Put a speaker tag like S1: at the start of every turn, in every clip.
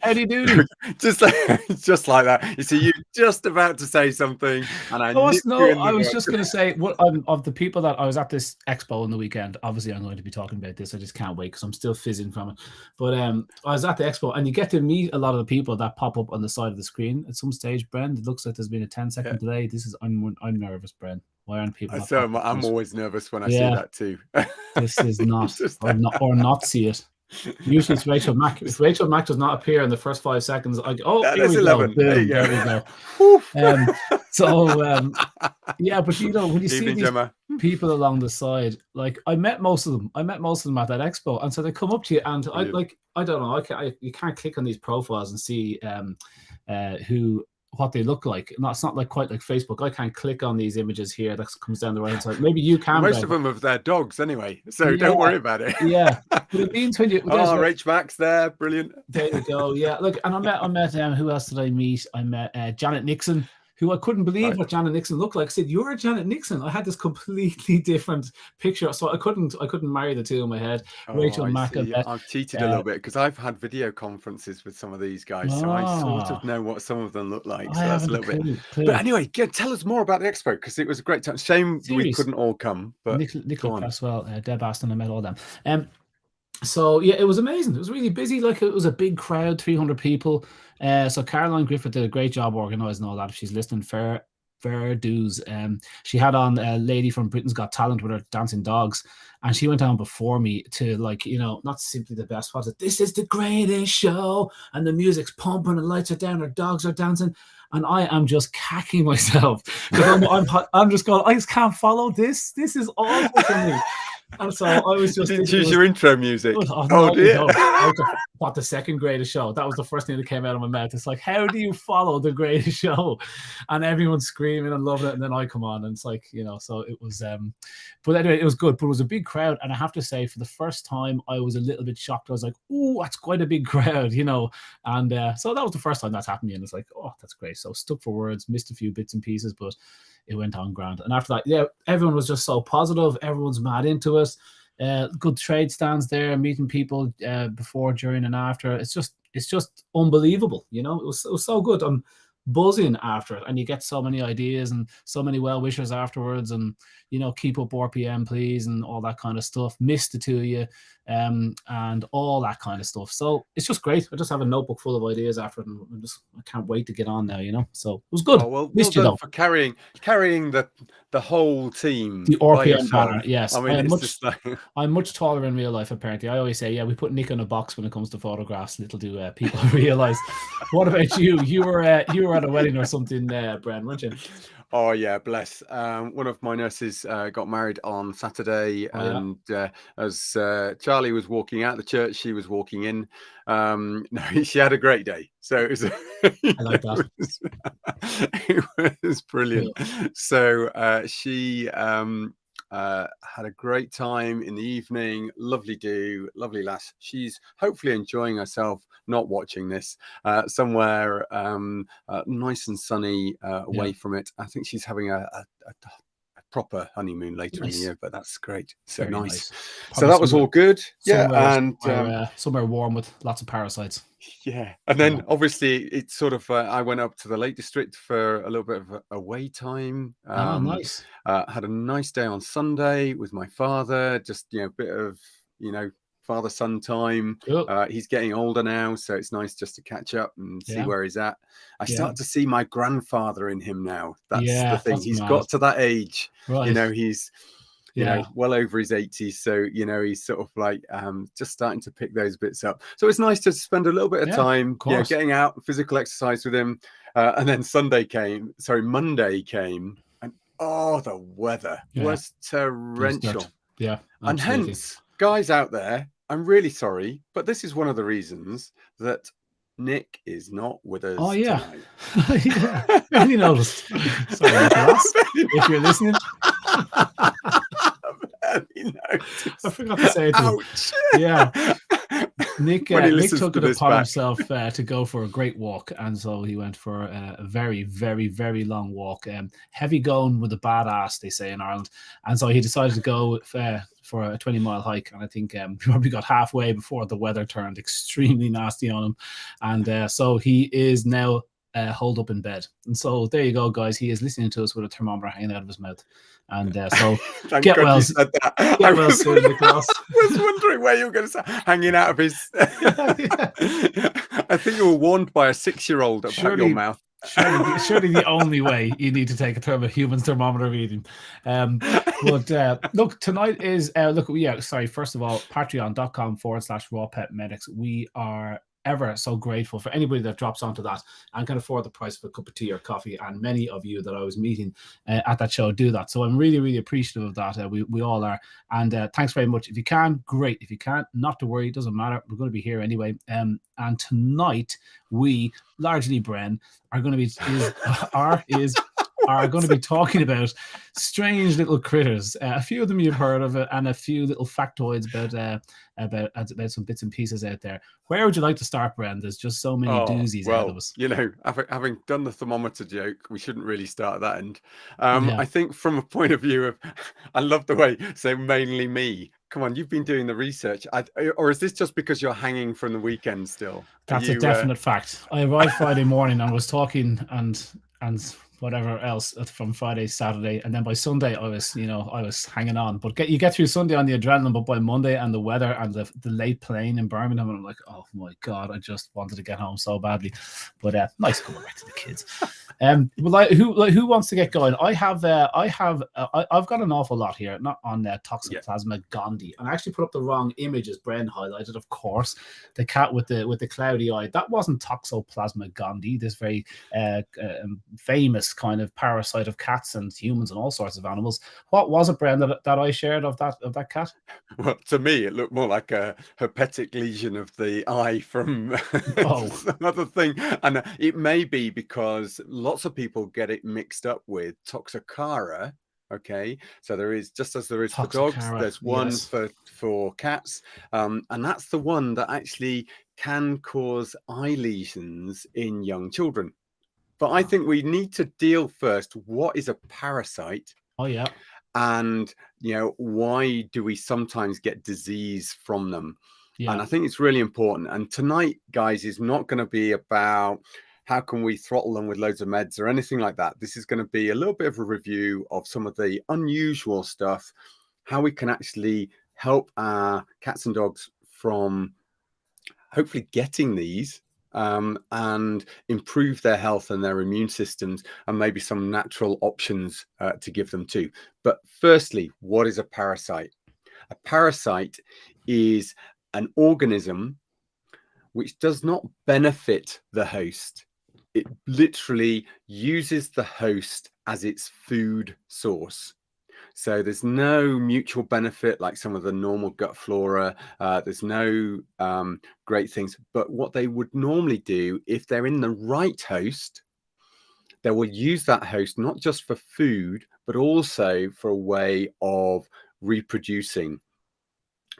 S1: Howdy doody.
S2: just like that. You see, you're just about to say something, and I nipped you in the
S1: I was
S2: bud.
S1: just going to say, of the people that I was at this expo on the weekend, obviously I'm going to be talking about this. I just can't wait because I'm still fizzing from it. But I was at the expo, and you get to meet a lot of the people that pop up on the side of the screen at some stage. Brent, it looks like there's been a 10-second delay. I'm nervous, Brent. Why aren't people?
S2: So I'm always nervous when I see that too.
S1: This is not, or not see it. Usually it's Rachel Mack. If Rachel Mack does not appear in the first 5 seconds, I go, here we
S2: 11.
S1: go. Boom, there we go. Yeah, but when you see these people along the side, like I met most of them. I met most of them at that expo, and so they come up to you, and I don't know. You can't click on these profiles and see what they look like. No, it's not quite like Facebook. I can't click on these images here that comes down the right hand side. Maybe you can.
S2: Most of them have their dogs anyway, so don't worry about it.
S1: Yeah, but it means when you
S2: Rach Max there, brilliant.
S1: There you go. Yeah, look, and I met who else did I meet? I met Janet Nixon, who I couldn't believe what Janet Nixon looked like. I said, "You're Janet Nixon." I had this completely different picture, so I couldn't marry the two in my head. Rachel Mack.
S2: I've cheated a little bit because I've had video conferences with some of these guys, so I sort of know what some of them look like. So that's a little bit. But anyway, tell us more about the expo because it was a great time. Shame we couldn't all come, but
S1: Nicola Cresswell, Deb Aston, I met all them. So yeah, it was amazing. It was really busy. Like it was a big crowd, 300 people. So Caroline Griffith did a great job organising all that. If she's listening, fair dues. She had on a lady from Britain's Got Talent with her dancing dogs, and she went on before me to not simply the best part. This is the greatest show, and the music's pumping, and lights are down, her dogs are dancing, and I am just cacking myself because I'm just going. I just can't follow this. This is awful for me. And so I was just.
S2: Didn't choose your intro music.
S1: Oh dear! What the second greatest show? That was the first thing that came out of my mouth. It's like, how do you follow the greatest show? And everyone's screaming and loving it, and then I come on, and it's like So it was. But anyway, it was good. But it was a big crowd, and I have to say, for the first time, I was a little bit shocked. I was like, "Oh, that's quite a big crowd," And so that was the first time that's happened to me, and it's like, "Oh, that's great." So stuck for words, missed a few bits and pieces, but it went on grand. And after that, yeah, everyone was just so positive. Everyone's mad into it. Good trade stands there, meeting people before, during, and after. It's just unbelievable. It was so good. I'm buzzing after it, and you get so many ideas and so many well wishers afterwards, and keep up RPM please, and all that kind of stuff. Missed the two of you, and all that kind of stuff. So it's just great. I just have a notebook full of ideas after it, and I can't wait to get on now. So it was good.
S2: Missed you though for carrying the whole team.
S1: The RPM banner, yes.
S2: I mean,
S1: I'm much taller in real life, apparently. I always say, we put Nick in a box when it comes to photographs. Little do people realize. What about you? You were at a wedding or something, Bren, weren't you?
S2: Oh yeah, bless. One of my nurses got married on Saturday, and as Charlie was walking out the church, she was walking in. No, she had a great day. So it was.
S1: I like that.
S2: It was brilliant. Yeah. So she had a great time in the evening. Lovely lass. She's hopefully enjoying herself, not watching this, somewhere nice and sunny away from it. I think she's having a proper honeymoon later in the year, but that's great. So nice. So that was all good. And
S1: somewhere warm with lots of parasites.
S2: Yeah, and then obviously it's sort of I went up to the Lake District for a little bit of away time.
S1: Nice.
S2: Had a nice day on Sunday with my father. Just a bit of father-son time. Cool. He's getting older now, so it's nice just to catch up and see where he's at. I start to see my grandfather in him now. That's the thing. He's got to that age. Right. He's well over his 80s, so he's sort of like just starting to pick those bits up. So it's nice to spend a little bit of time getting out, physical exercise with him. And then Monday came, and the weather was torrential.
S1: Yeah,
S2: absolutely. And hence, guys out there, I'm really sorry, but this is one of the reasons that Nick is not with us.
S1: Oh yeah, yeah. Barely noticed. Sorry, Nicholas, if you're listening. I forgot to say it.
S2: Ouch.
S1: Yeah. Nick took it upon himself to go for a great walk, and so he went for a very, very, very long walk. Heavy going with a bad ass, they say in Ireland, and so he decided to go for a 20-mile hike, and I think we probably got halfway before the weather turned extremely nasty on him, and so he is now holed up in bed. And so there you go, guys. He is listening to us with a thermometer hanging out of his mouth. And so
S2: get God well. You said that.
S1: Get well soon, Nicholas.
S2: I was wondering where you were going to say hanging out of his. Yeah. I think you were warned by a 6-year-old about your mouth.
S1: Surely the only way you need to take a human thermometer reading. But look, tonight is first of all, patreon.com/raw pet medics. We are ever so grateful for anybody that drops onto that and can afford the price of a cup of tea or coffee, and many of you that I was meeting at that show do that, so I'm really, really appreciative of that. We all are, and thanks very much. If you can, great. If you can't, not to worry, it doesn't matter, we're going to be here anyway. And tonight we, largely Bren, are going to be are going to be talking about strange little critters. A few of them you've heard of, and a few little factoids about some bits and pieces out there. Where would you like to start, Bren? There's just so many doozies out of us.
S2: You know, having done the thermometer joke, we shouldn't really start at that end. I think from a point of view of, I love the way you say mainly me. Come on, you've been doing the research. Or is this just because you're hanging from the weekend still?
S1: That's a definite fact. I arrived Friday morning and was talking and whatever else from Friday, Saturday, and then by Sunday I was hanging on. But you get through Sunday on the adrenaline, but by Monday and the weather and the late plane in Birmingham, and I'm like, oh my God, I just wanted to get home so badly. But nice coming back to the kids. Who wants to get going? I've got an awful lot here, not on Toxoplasma gondii, and I actually put up the wrong image as Bren highlighted. Of course, the cat with the cloudy eye, that wasn't Toxoplasma gondii, this very famous kind of parasite of cats and humans and all sorts of animals. What was it, Bren, that I shared of that cat?
S2: Well, to me, it looked more like a herpetic lesion of the eye from another thing, and it may be because lots of people get it mixed up with Toxocara. Okay, so there is, just as there is for dogs, there's one for cats, and that's the one that actually can cause eye lesions in young children. But I think we need to deal first, what is a parasite?
S1: Oh, yeah.
S2: And, why do we sometimes get disease from them?
S1: Yeah.
S2: And I think it's really important. And tonight, guys, is not going to be about how can we throttle them with loads of meds or anything like that. This is going to be a little bit of a review of some of the unusual stuff, how we can actually help our cats and dogs from hopefully getting these, and improve their health and their immune systems, and maybe some natural options to give them too. But firstly, what is a parasite? A parasite is an organism which does not benefit the host. It literally uses the host as its food source. So there's no mutual benefit like some of the normal gut flora. There's no great things. But what they would normally do, if they're in the right host, they will use that host not just for food, but also for a way of reproducing.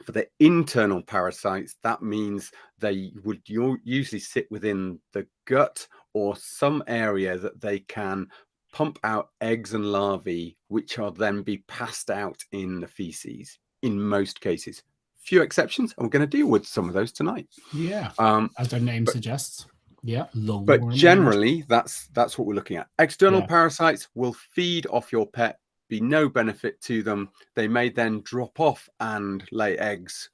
S2: For the internal parasites, that means they would usually sit within the gut or some area that they can pump out eggs and larvae, which are then be passed out in the feces in most cases. Few exceptions, and we're going to deal with some of those tonight.
S1: Yeah, as their name suggests. Yeah,
S2: but generally, that's what we're looking at. External parasites will feed off your pet, be no benefit to them. They may then drop off and lay eggs,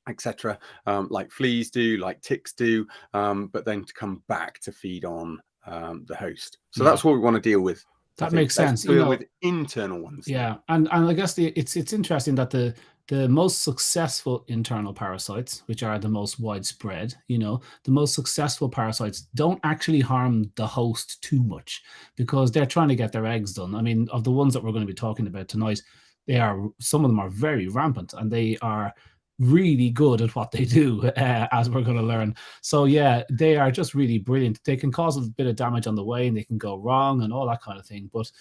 S2: etc., like fleas do, like ticks do, but then to come back to feed on the host. So that's what we want to deal with.
S1: That makes sense.
S2: Deal with internal ones.
S1: Yeah, and I guess it's interesting that the most successful internal parasites, which are the most widespread, the most successful parasites don't actually harm the host too much because they're trying to get their eggs done. I mean, of the ones that we're going to be talking about tonight, some of them are very rampant, and they are really good at what they do, as we're going to learn. So yeah, they are just really brilliant. They can cause a bit of damage on the way, and they can go wrong and all that kind of thing. But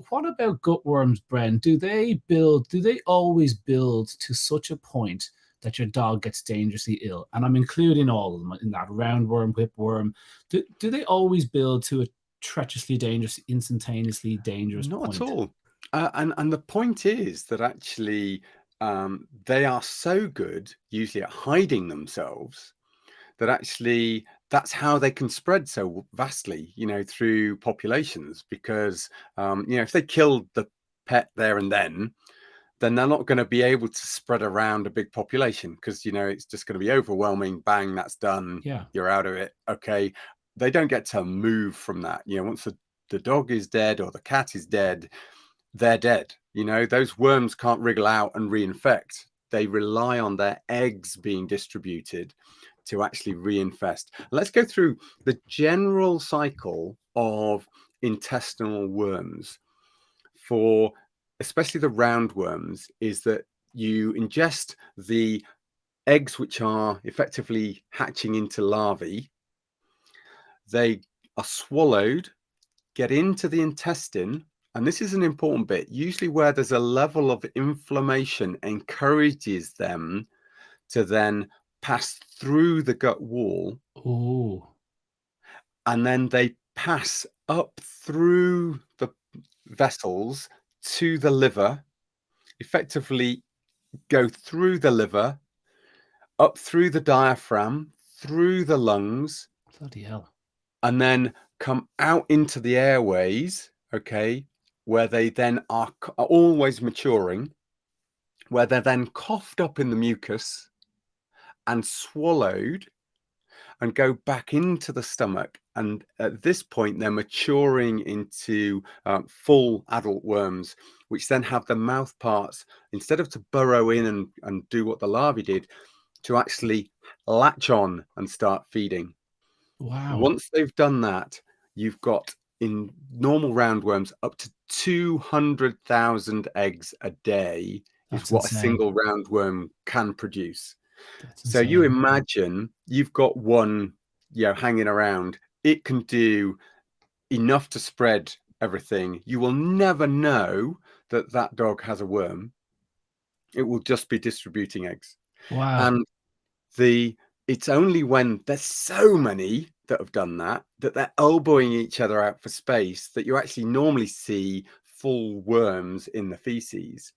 S1: what about gutworms, Bren? Do they always build to such a point that your dog gets dangerously ill? And I'm including all of them in that: roundworm, whipworm. Do they always build to a treacherously dangerous, instantaneously dangerous point?
S2: Not at all. And the point is that actually they are so good usually at hiding themselves that actually that's how they can spread so vastly, through populations. Because, if they killed the pet there and then they're not going to be able to spread around a big population, because, it's just going to be overwhelming. Bang, that's done.
S1: Yeah.
S2: You're out of it. Okay. They don't get to move from that. Once the dog is dead or the cat is dead, they're dead. Those worms can't wriggle out and reinfect. They rely on their eggs being distributed to actually reinfest. Let's go through the general cycle of intestinal worms. For especially the roundworms, is that you ingest the eggs, which are effectively hatching into larvae. They are swallowed, get into the intestine, and this is an important bit, usually where there's a level of inflammation encourages them to then pass through the gut wall.
S1: Oh.
S2: And then they pass up through the vessels to the liver, effectively go through the liver, up through the diaphragm, through the lungs.
S1: Bloody hell.
S2: And then come out into the airways, okay, where they then are always maturing, where they're then coughed up in the mucus and swallowed and go back into the stomach. And at this point, they're maturing into full adult worms, which then have the mouth parts, instead of to burrow in and do what the larvae did, to actually latch on and start feeding.
S1: Wow.
S2: Once they've done that, you've got, in normal roundworms, up to 200,000 eggs a day. That's is what insane. A single roundworm can produce. That's so insane. You imagine you've got one, hanging around. It can do enough to spread everything. You will never know that that dog has a worm. It will just be distributing eggs.
S1: Wow.
S2: And it's only when there's so many that have done that they're elbowing each other out for space that you actually normally see full worms in the feces.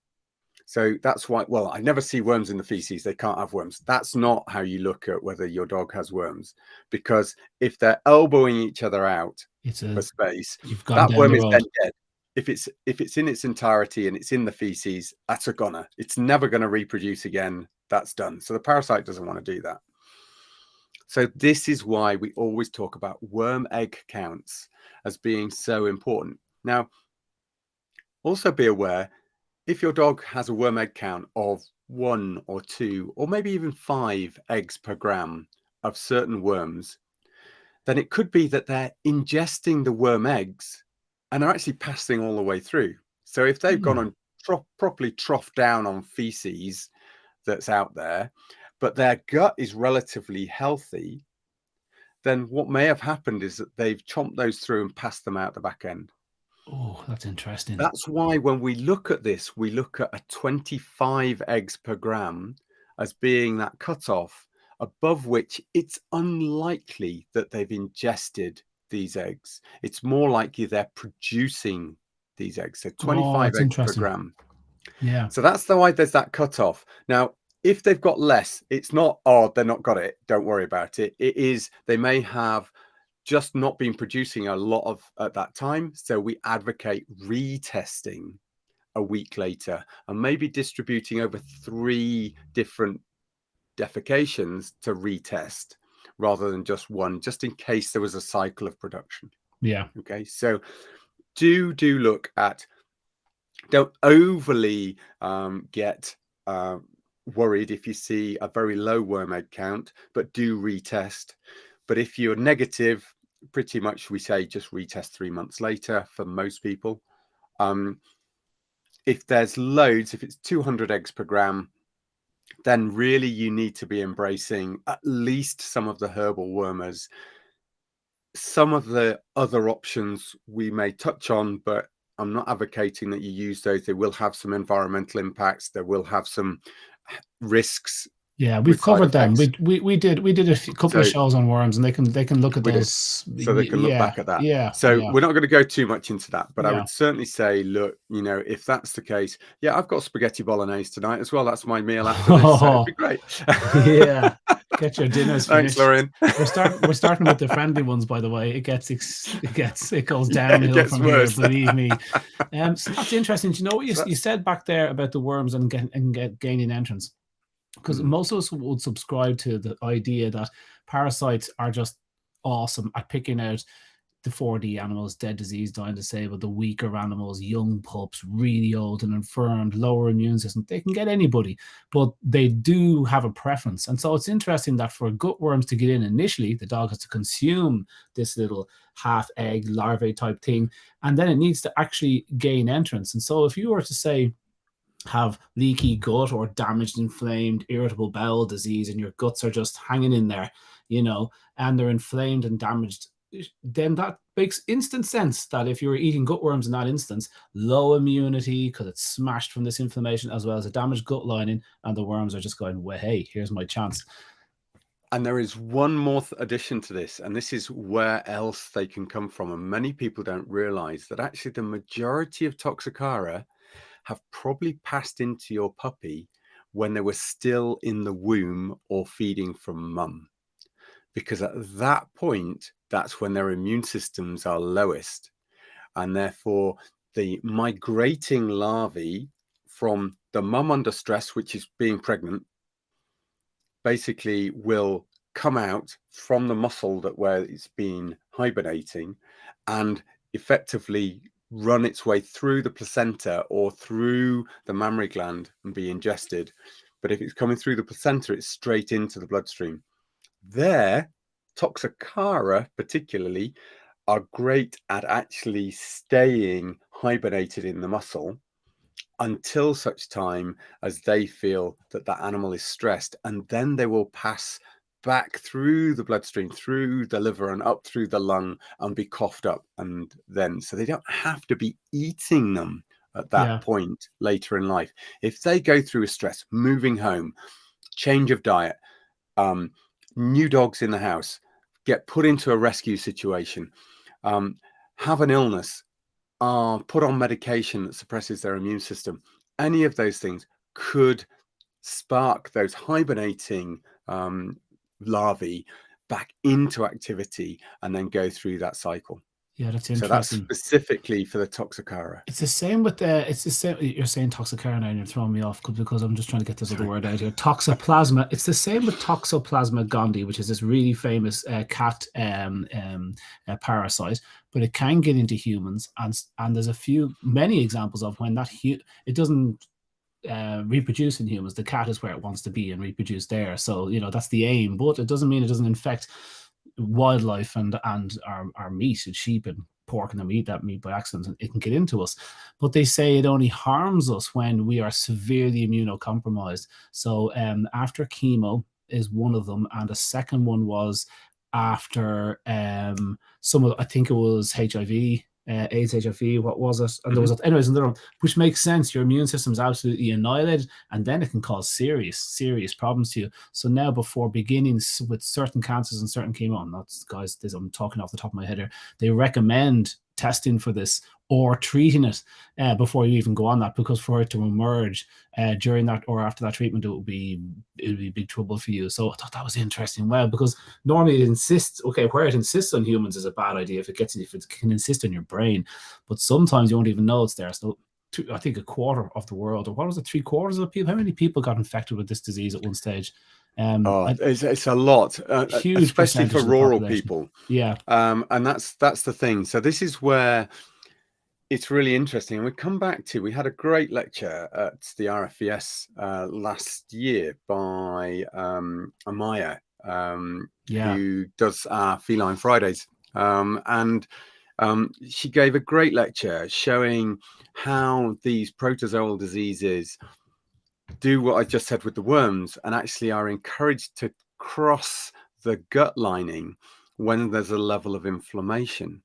S2: So that's why, well, I never see worms in the feces. They can't have worms. That's not how you look at whether your dog has worms, because if they're elbowing each other out for space, that worm is then dead. If it's in its entirety and it's in the feces, that's a goner. It's never going to reproduce again. That's done. So the parasite doesn't want to do that. So this is why we always talk about worm egg counts as being so important. Now, also be aware, if your dog has a worm egg count of 1 or 2 or maybe even 5 eggs per gram of certain worms, then it could be that they're ingesting the worm eggs and are actually passing all the way through. So if they've gone and properly troughed down on feces that's out there, but their gut is relatively healthy, then what may have happened is that they've chomped those through and passed them out the back end.
S1: Oh, that's interesting.
S2: That's why when we look at this, we look at a 25 eggs per gram as being that cutoff, above which it's unlikely that they've ingested these eggs. It's more likely they're producing these eggs. So 25 eggs per gram.
S1: Yeah.
S2: So that's the why there's that cutoff. Now, if they've got less, it's not, oh, they're not got it, don't worry about it. It is, they may have just not been producing a lot of at that time. So we advocate retesting a week later and maybe distributing over 3 different defecations to retest rather than just one, just in case there was a cycle of production.
S1: Yeah.
S2: Okay. So do look at, don't overly get worried if you see a very low worm egg count, but do retest. But if you're negative, pretty much we say just retest 3 months later for most people. If there's loads, if it's 200 eggs per gram, then really you need to be embracing at least some of the herbal wormers. Some of the other options we may touch on, but I'm not advocating that you use those. They will have some environmental impacts. There will have some risks
S1: Yeah, we've
S2: with side
S1: covered them.
S2: effects.
S1: We did a couple of
S2: So
S1: shows on worms, and they can look at
S2: we did.
S1: those.
S2: So they can look
S1: Yeah,
S2: back at that.
S1: yeah,
S2: So
S1: yeah,
S2: we're not going to go too much into that, but I
S1: yeah.
S2: would certainly say, look, if that's the case, yeah, I've got spaghetti bolognese tonight as well. That's my meal after this, so it'd be great.
S1: Yeah, get your dinners
S2: Thanks,
S1: finished.
S2: Lorraine.
S1: We're starting with the friendly ones, by the way. It goes
S2: Yeah, it
S1: downhill
S2: gets
S1: from here,
S2: worse.
S1: believe me. So that's interesting. Do you know what you
S2: So
S1: said back there about the worms and gaining entrance? Because most of us would subscribe to the idea that parasites are just awesome at picking out the 4D animals, dead, diseased, dying, disabled, the weaker animals, young pups, really old and infirmed, lower immune system. They can get anybody, but they do have a preference. And so it's interesting that for gut worms to get in initially, the dog has to consume this little half egg larvae type thing, and then it needs to actually gain entrance. And so if you were to say, have leaky gut or damaged, inflamed, irritable bowel disease, and your guts are just hanging in there, and they're inflamed and damaged, then that makes instant sense that if you were eating gut worms in that instance, low immunity because it's smashed from this inflammation, as well as a damaged gut lining, and the worms are just going, well, hey, here's my chance.
S2: And there is one more addition to this, and this is where else they can come from. And many people don't realize that actually the majority of Toxocara have probably passed into your puppy when they were still in the womb or feeding from mum. Because at that point, that's when their immune systems are lowest. And therefore, the migrating larvae from the mum under stress, which is being pregnant, basically will come out from the muscle where it's been hibernating and effectively run its way through the placenta or through the mammary gland and be ingested. But if it's coming through the placenta, it's straight into the bloodstream. There, Toxocara particularly are great at actually staying hibernated in the muscle until such time as they feel that that animal is stressed, and then they will pass back through the bloodstream, through the liver and up through the lung and be coughed up. And then, so they don't have to be eating them at that point later in life. If they go through a stress, moving home, change of diet, new dogs in the house, get put into a rescue situation, have an illness, are put on medication that suppresses their immune system, any of those things could spark those hibernating larvae back into activity and then go through that cycle.
S1: Yeah, that's interesting.
S2: So that's specifically for the Toxocara.
S1: It's the same with it's the same. You're saying Toxocara now and you're throwing me off because I'm just trying to get this other word out here. Toxoplasma. It's the same with Toxoplasma gondii, which is this really famous cat parasite, but it can get into humans, and there's many examples of when it doesn't reproduce in humans. The cat is where it wants to be and reproduce there. So that's the aim, but it doesn't mean it doesn't infect wildlife and our meat and sheep and pork, and then we eat that meat by accident and it can get into us. But they say it only harms us when we are severely immunocompromised. So after chemo is one of them, and a second one was after I think it was HIV, AIDS, HIV, what was it? And there was anyways, which makes sense. Your immune system is absolutely annihilated, and then it can cause serious problems to you. So now, before beginning with certain cancers and certain chemo, I'm talking off the top of my head here, they recommend testing for this or treating it before you even go on that, because for it to emerge during that or after that treatment, it would be big trouble for you. So I thought that was interesting. Well, because normally it insists, where it insists on humans is a bad idea if it can insist on your brain, but sometimes you won't even know it's there. So I think a quarter of the world, or what was it, 3/4 of people? How many people got infected with this disease at one stage?
S2: It's a lot,
S1: huge,
S2: especially for rural people.
S1: Yeah.
S2: And that's the thing. So this is where it's really interesting. And we had a great lecture at the RFVS last year by Amaya, who does our Feline Fridays. And she gave a great lecture showing how these protozoal diseases do what I just said with the worms, and actually are encouraged to cross the gut lining when there's a level of inflammation.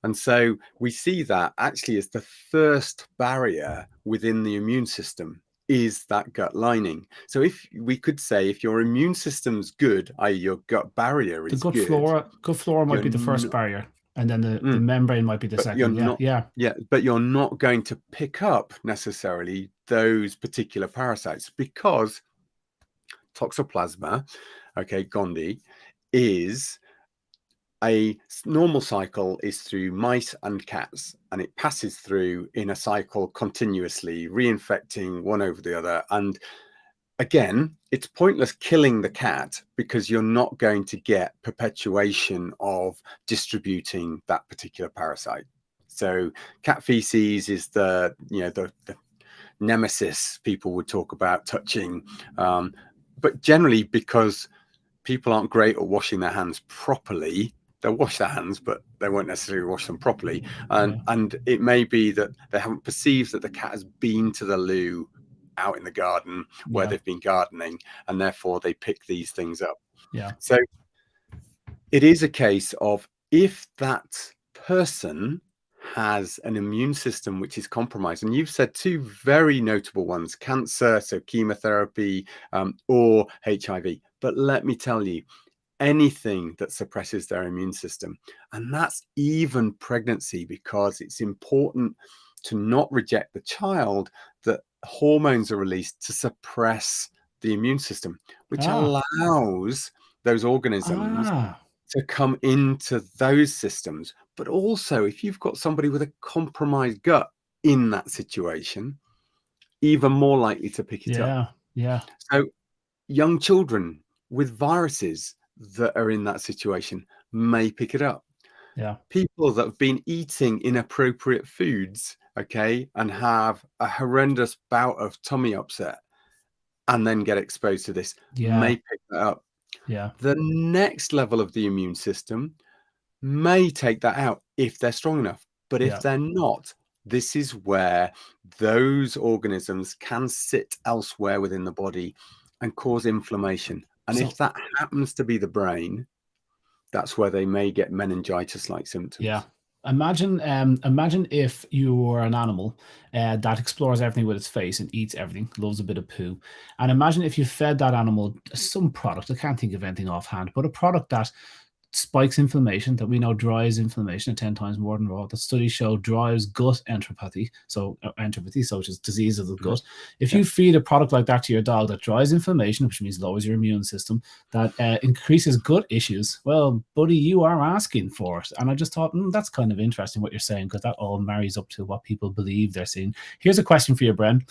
S2: And so we see that actually as the first barrier within the immune system. is that gut lining. So if we could say, if your immune system's good, i.e. your gut barrier is
S1: good flora might be the first barrier, and then the membrane might be the second.
S2: But you're not going to pick up necessarily those particular parasites, because Toxoplasma, gondii, is a normal cycle is through mice and cats, and it passes through in a cycle continuously, reinfecting one over the other. And again, it's pointless killing the cat, because you're not going to get perpetuation of distributing that particular parasite. So cat feces is the nemesis people would talk about touching, but generally, because people aren't great at washing their hands properly, they'll wash their hands, but they won't necessarily wash them properly. And it may be that they haven't perceived that the cat has been to the loo out in the garden where they've been gardening, and therefore they pick these things up. So it is a case of, if that person has an immune system which is compromised, and you've said two very notable ones: cancer, so chemotherapy, or HIV. But let me tell you, anything that suppresses their immune system, and that's even pregnancy, because it's important to not reject the child, that hormones are released to suppress the immune system, which allows those organisms to come into those systems. But also, if you've got somebody with a compromised gut in that situation, even more likely to pick it up. So young children with viruses that are in that situation may pick it up. People that have been eating inappropriate foods, and have a horrendous bout of tummy upset, and then get exposed to this, may pick that up. The next level of the immune system may take that out if they're strong enough. But if they're not, this is where those organisms can sit elsewhere within the body and cause inflammation. And if that happens to be the brain, that's where they may get meningitis-like symptoms.
S1: Imagine if you were an animal that explores everything with its face and eats everything, loves a bit of poo. And imagine if you fed that animal some product, I can't think of anything offhand, but a product that spikes inflammation, that we know drives inflammation at 10 times more than raw. The studies show drives gut enteropathy, so which is disease of the gut. If you feed a product like that to your dog that drives inflammation, which means lowers your immune system, that increases gut issues, well, buddy, you are asking for it. And I just thought, that's kind of interesting what you're saying, because that all marries up to what people believe they're seeing. Here's a question for you, Bren.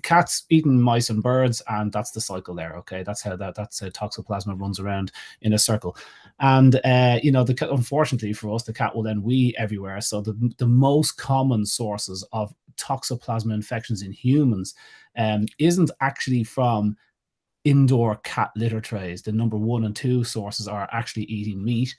S1: Cats eating mice and birds, and that's the cycle there. Okay, that's how Toxoplasma runs around in a circle. And unfortunately for us, the cat will then wee everywhere. So the most common sources of Toxoplasma infections in humans isn't actually from indoor cat litter trays. The number 1 and 2 sources are actually eating meat,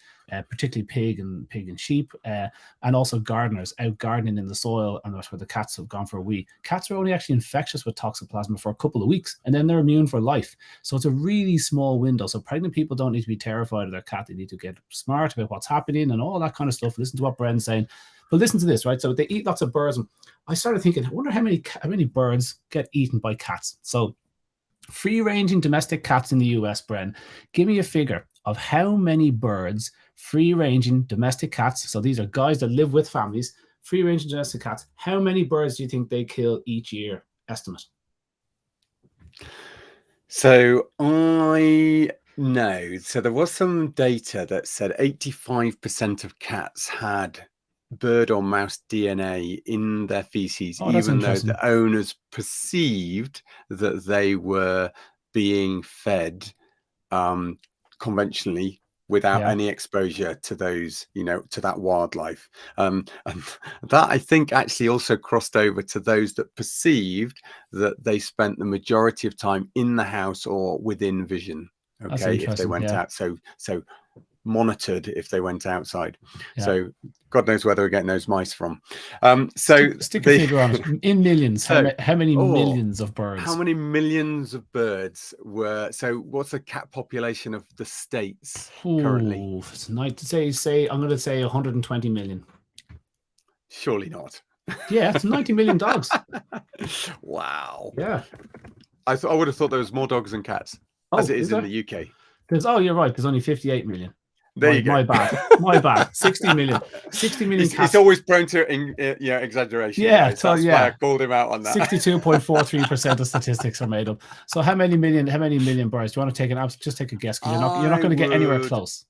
S1: particularly pig and sheep, and also gardeners out gardening in the soil, and that's where the cats have gone for a wee. Cats are only actually infectious with Toxoplasma for a couple of weeks, and then they're immune for life. So it's a really small window. So pregnant people don't need to be terrified of their cat. They need to get smart about what's happening and all that kind of stuff. Listen to what Bren's saying. But listen to this, right? So they eat lots of birds, and I started thinking, I wonder how many birds get eaten by cats. So free-ranging domestic cats in the US, Bren, give me a figure of how many birds, free-ranging domestic cats, so these are guys that live with families, free-ranging domestic cats, how many birds do you think they kill each year, estimate?
S2: So I know, so there was some data that said 85% of cats had bird or mouse DNA in their feces, even though the owners perceived that they were being fed conventionally without any exposure to those, to that wildlife. And that, I think, actually also crossed over to those that perceived that they spent the majority of time in the house or within vision. If they went out. So monitored if they went outside. So God knows where they're getting those mice from.
S1: Stick a figure on it. In millions. How many millions of birds?
S2: How many millions of birds were? So what's the cat population of the States currently?
S1: It's nice to say. I'm going to say 120 million.
S2: Surely not.
S1: Yeah, it's 90 million dogs.
S2: Wow.
S1: Yeah.
S2: I would have thought there was more dogs than cats, as it is in the UK.
S1: You're right. There's only 58 million.
S2: There you go.
S1: My bad. My bad. 60 million. 60 million cats.
S2: He's always prone to exaggeration.
S1: Yeah,
S2: guys. That's why I called him out on that.
S1: 62.43% of statistics are made up. So how many million birds? Do you want to take just take a guess? Because you're not going to get anywhere close.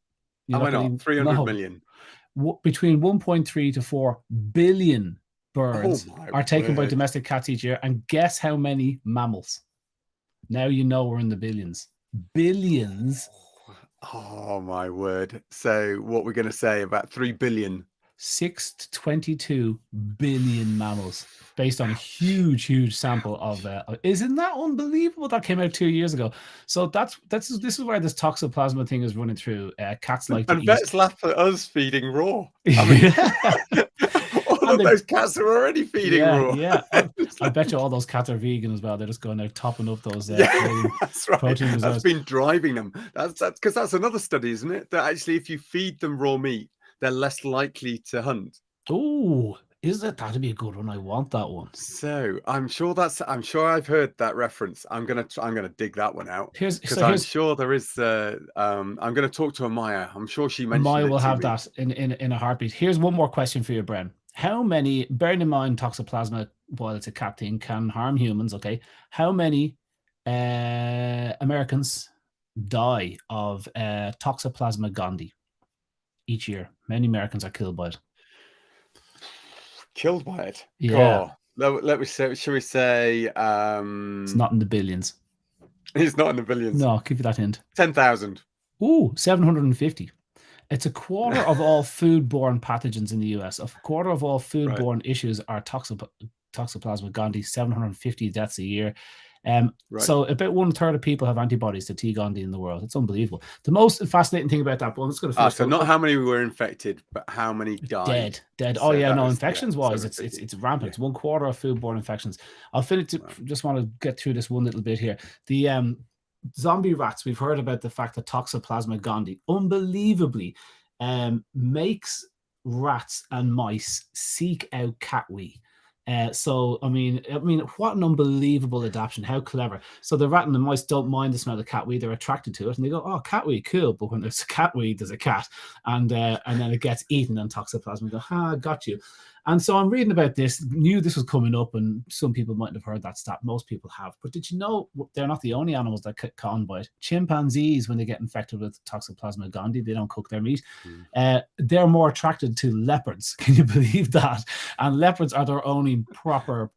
S2: Am I not? 300 million.
S1: Between 1.3 to 4 billion birds are taken by domestic cats each year. And guess how many mammals? Now you know we're in the billions. Billions.
S2: Oh my word. So what we're going to say about 3 billion. 6
S1: to 22 billion mammals based on a huge sample of isn't that unbelievable? That came out 2 years ago. So this is where this toxoplasma thing is running through. Cats like
S2: and vets laugh at us feeding raw. I mean, all of those cats are already feeding raw.
S1: Yeah, I bet you all those cats are vegan as well. They're just going out topping up those
S2: that's right.
S1: protein reserves.
S2: That's been driving them. That's because that's another study, isn't it? That actually, if you feed them raw meat, they're less likely to hunt.
S1: Oh, is it? That'd be a good one. I want that one.
S2: So I'm sure I've heard that reference. I'm gonna dig that one out because I'm sure there is. I'm gonna talk to Amaya. I'm sure she mentioned
S1: Amaya will have
S2: me.
S1: that in a heartbeat. Here's one more question for you, Bren. How many? Bearing in mind toxoplasma, while it's a cat thing, can harm humans. Okay, how many Americans die of toxoplasma gondii each year? Many Americans are killed by it.
S2: Killed by it?
S1: Yeah.
S2: Let me say. Shall we say?
S1: It's not in the billions.
S2: It's not in the billions.
S1: No, I'll give you that hint.
S2: 10,000.
S1: Ooh, 750. It's a quarter of all foodborne pathogens in the US. A quarter of all foodborne issues are toxoplasma gondii. 750 deaths a year. So about 1/3 of people have antibodies to T. gondii in the world. It's unbelievable. The most fascinating thing about that, but I'm just going to
S2: so not how many were infected, but how many died.
S1: Dead. So infections wise, it's rampant. It's 1/4 of foodborne infections. I'll finish. Just want to get through this one little bit here. The zombie rats. We've heard about the fact that toxoplasma gondii unbelievably makes rats and mice seek out cat wee. So I mean, what an unbelievable adaptation! How clever! So the rat and the mice don't mind the smell of cat wee; they're attracted to it, and they go, "Oh, cat wee, cool!" But when there's cat wee, there's a cat, and then it gets eaten, and toxoplasma go, "Ha, got you." And so I'm reading about this, knew this was coming up, and some people mightn't have heard that stat. Most people have. But did you know they're not the only animals that get caught by it? Chimpanzees, when they get infected with toxoplasma gondii, they don't cook their meat. They're more attracted to leopards. Can you believe that? And leopards are their only proper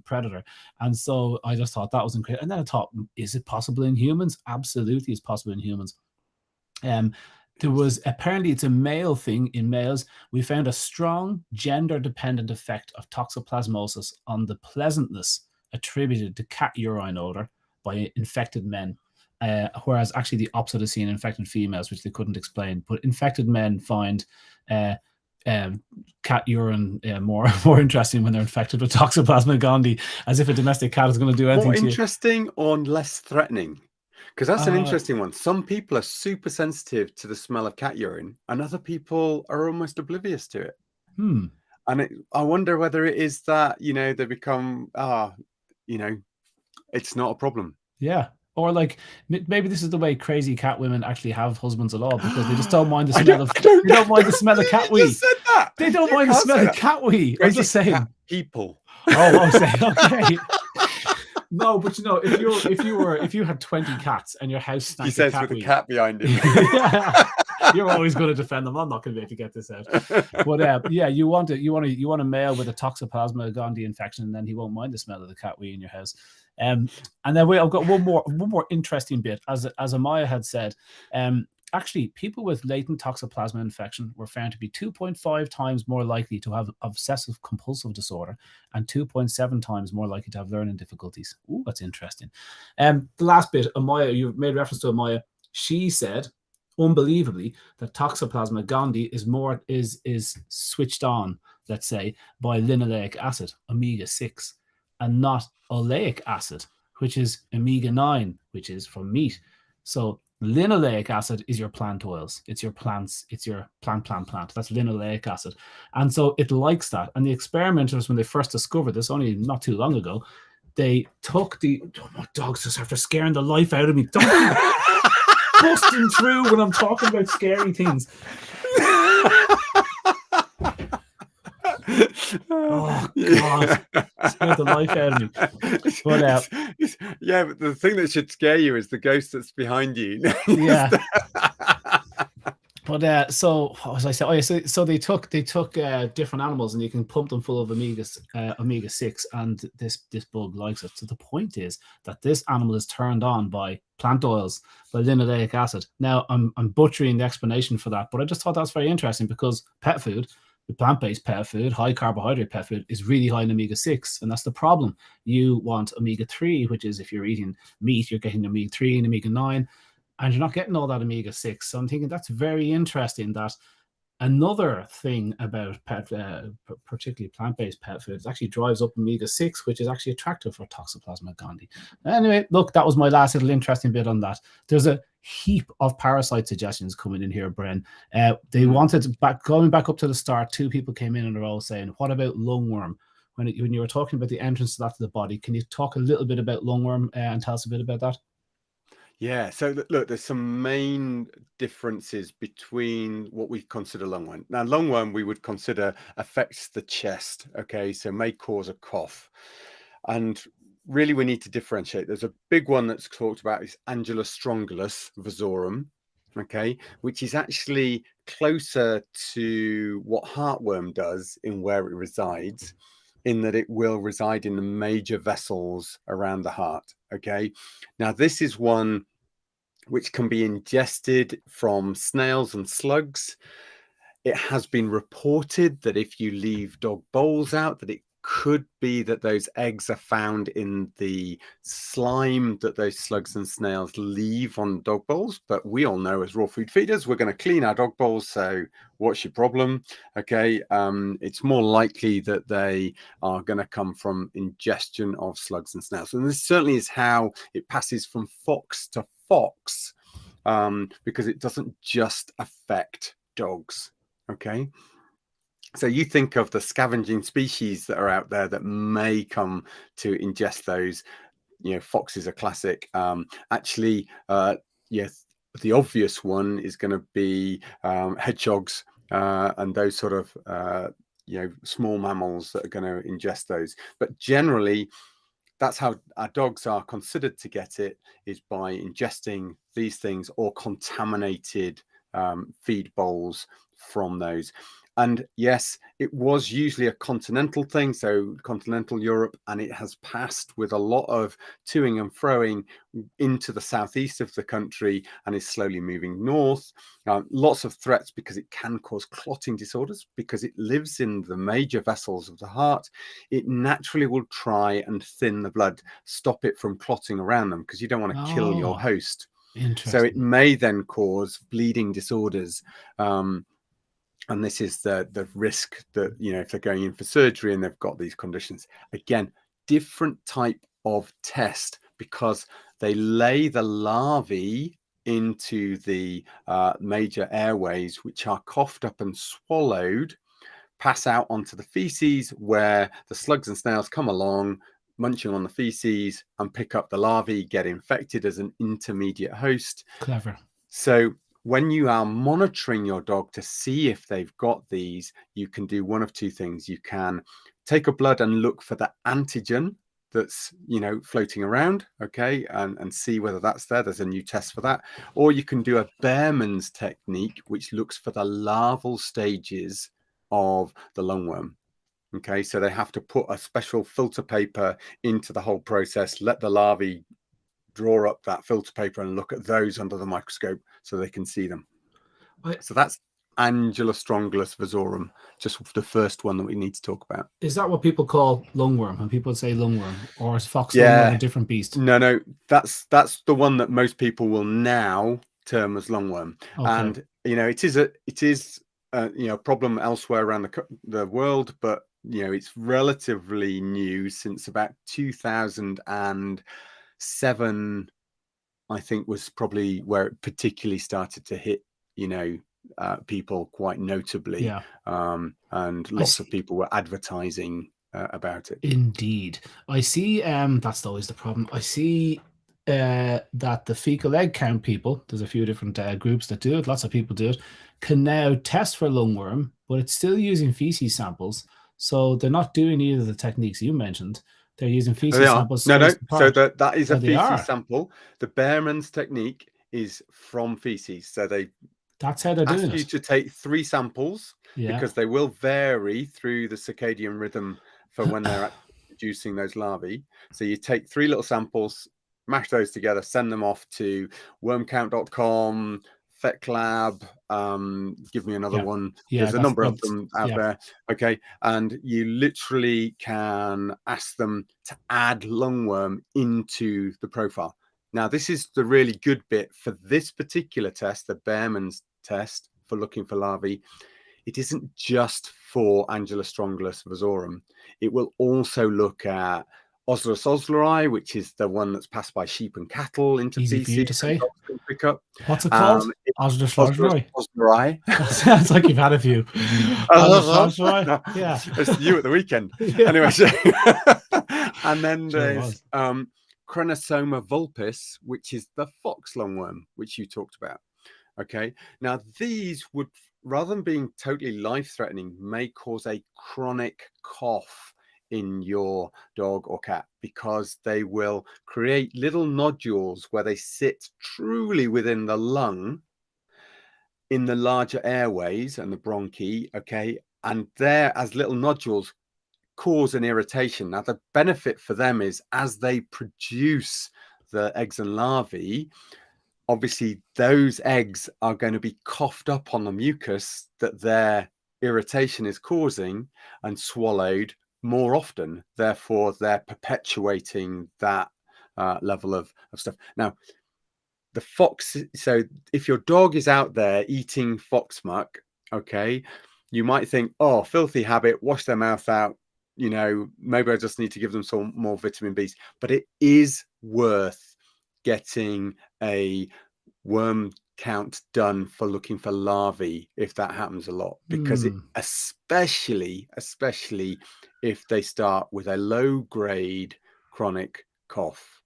S1: predator. And so I just thought that was incredible. And then I thought, is it possible in humans? Absolutely, it's possible in humans. There was apparently it's a male thing in males. We found a strong gender-dependent effect of toxoplasmosis on the pleasantness attributed to cat urine odor by infected men, whereas actually the opposite is seen in infected females, which they couldn't explain. But infected men find cat urine more interesting when they're infected with toxoplasma gondii, as if a domestic cat is going to do anything.
S2: More interesting or less threatening? Because that's an interesting one. Some people are super sensitive to the smell of cat urine, and other people are almost oblivious to it. And I wonder whether it is that, they become, it's not a problem.
S1: Yeah. Or like maybe this is the way crazy cat women actually have husbands a lot, because they just don't mind the smell of. They don't mind the smell of cat wee. They don't mind the smell of cat wee. I'm just saying.
S2: People.
S1: Oh, I'm saying okay. No, but if you had 20 cats and your house stank,
S2: he says with a cat behind him.
S1: Yeah, you're always going to defend them. I'm not going to be able to get this out. But you want a male with a toxoplasma gondii infection, and then he won't mind the smell of the cat wee in your house. And then I've got one more interesting bit. As Amaya had said, actually, people with latent toxoplasma infection were found to be 2.5 times more likely to have obsessive compulsive disorder and 2.7 times more likely to have learning difficulties. Ooh, that's interesting. The last bit, Amaya, you made reference to Amaya. She said, unbelievably, that toxoplasma gondii is switched on, let's say, by linoleic acid, omega-6, and not oleic acid, which is omega-9, which is from meat. So Linoleic acid is your plant oils. It's your plants. It's your plant. That's linoleic acid. And so it likes that. And the experimenters, when they first discovered this, only not too long ago, they took the dogs just after scaring the life out of me. Don't be busting through when I'm talking about scary things. Oh God, scared the life out of me. But
S2: yeah, but the thing that should scare you is the ghost that's behind you.
S1: Yeah. But so what was I saying? Oh yeah, so they took different animals, and you can pump them full of omega-6, and this bug likes it. So the point is that this animal is turned on by plant oils, by linoleic acid. Now I'm butchering the explanation for that, but I just thought that's very interesting, because pet food, the plant-based pet food, high carbohydrate pet food, is really high in omega-6, and that's the problem. You want omega-3, which is, if you're eating meat, you're getting omega-3 and omega-9. And you're not getting all that omega-6. So I'm thinking that's very interesting, that another thing about particularly plant-based pet foods, actually drives up omega-6, which is actually attractive for Toxoplasma gondii. Anyway, look, that was my last little interesting bit on that. There's a heap of parasite suggestions coming in here, Bren. They wanted, going back up to the start, 2 people came in and are all saying, what about lungworm? When you were talking about the entrance to that to the body, can you talk a little bit about lungworm and tell us a bit about that?
S2: Yeah, so look, there's some main differences between what we consider lungworm. Now, lungworm we would consider affects the chest, okay, so may cause a cough. And really we need to differentiate. There's a big one that's talked about, is Angulostrongylus vasorum, okay, which is actually closer to what heartworm does in where it resides, in that it will reside in the major vessels around the heart. Okay, now this is one which can be ingested from snails and slugs. It has been reported that if you leave dog bowls out, that it could be that those eggs are found in the slime that those slugs and snails leave on dog bowls. But we all know, as raw food feeders, we're going to clean our dog bowls. So what's your problem? Okay, it's more likely that they are going to come from ingestion of slugs and snails. And this certainly is how it passes from fox to fox, because it doesn't just affect dogs. Okay, so you think of the scavenging species that are out there that may come to ingest those. You know, foxes are classic. Actually, yes, the obvious one is going to be hedgehogs and those sort of small mammals that are going to ingest those. But generally, that's how our dogs are considered to get it, is by ingesting these things or contaminated feed bowls from those. And yes, it was usually a continental thing, so continental Europe, and it has passed with a lot of toing and froing into the southeast of the country and is slowly moving north. Lots of threats, because it can cause clotting disorders, because it lives in the major vessels of the heart. It naturally will try and thin the blood, stop it from clotting around them, because you don't want to kill your host. So it may then cause bleeding disorders. And this is the risk that, you know, if they're going in for surgery and they've got these conditions. Again, different type of test, because they lay the larvae into the major airways, which are coughed up and swallowed, pass out onto the feces, where the slugs and snails come along, munching on the feces, and pick up the larvae, get infected as an intermediate host.
S1: Clever.
S2: So when you are monitoring your dog to see if they've got these, you can do one of 2 things. You can take a blood and look for the antigen that's, you know, floating around, okay, and see whether that's there. There's a new test for that. Or you can do a Behrman's technique, which looks for the larval stages of the lungworm. Okay, so they have to put a special filter paper into the whole process, let the larvae draw up that filter paper and look at those under the microscope so they can see them. So that's Angulostrongylus vasorum, just the first one that we need to talk about.
S1: Is that what people call lungworm? When people say lungworm, or is fox lungworm a different beast?
S2: No, that's the one that most people will now term as lungworm. Okay. And you know, it is a problem elsewhere around the world, but you know, it's relatively new, since about 2007 I think, was probably where it particularly started to hit, people quite notably. And lots of people were advertising about it.
S1: Indeed. I see, that's always the problem. I see that the fecal egg count people, there's a few different groups that do it, lots of people do it, can now test for lungworm, but it's still using feces samples. So they're not doing either of the techniques you mentioned. They're using feces samples.
S2: No. So that is a feces sample. The Behrman's technique is from feces. So
S1: that's how they're doing it.
S2: Ask you to take 3 samples because they will vary through the circadian rhythm for when they're producing those larvae. So you take 3 little samples, mash those together, send them off to wormcount.com, FetLab, give me another one. There's a number of them out there. Okay. And you literally can ask them to add lungworm into the profile. Now, this is the really good bit for this particular test, the Behrman's test for looking for larvae. It isn't just for Angulostrongylus vasorum. It will also look at Oslurus osleri, which is the one that's passed by sheep and cattle into
S1: feces. Easy for you to say.
S2: Pick up.
S1: What's it called? Oslurus
S2: osleri.
S1: Sounds like you've had a few. Oslurus osleri? Yeah.
S2: It's you at the weekend. Anyway, and then there's Crenosoma vulpis, which is the fox lungworm, which you talked about. Okay. Now, these would, rather than being totally life-threatening, may cause a chronic cough in your dog or cat because they will create little nodules where they sit truly within the lung in the larger airways and the bronchi. Okay. And there, as little nodules, cause an irritation. Now, the benefit for them is as they produce the eggs and larvae, obviously those eggs are going to be coughed up on the mucus that their irritation is causing and swallowed more often. Therefore, they're perpetuating that level of stuff. Now, the fox, so if your dog is out there eating fox muck, okay, you might think, oh, filthy habit, wash their mouth out, maybe I just need to give them some more vitamin Bs. But it is worth getting a worm count done for looking for larvae if that happens a lot, because especially if they start with a low grade chronic cough.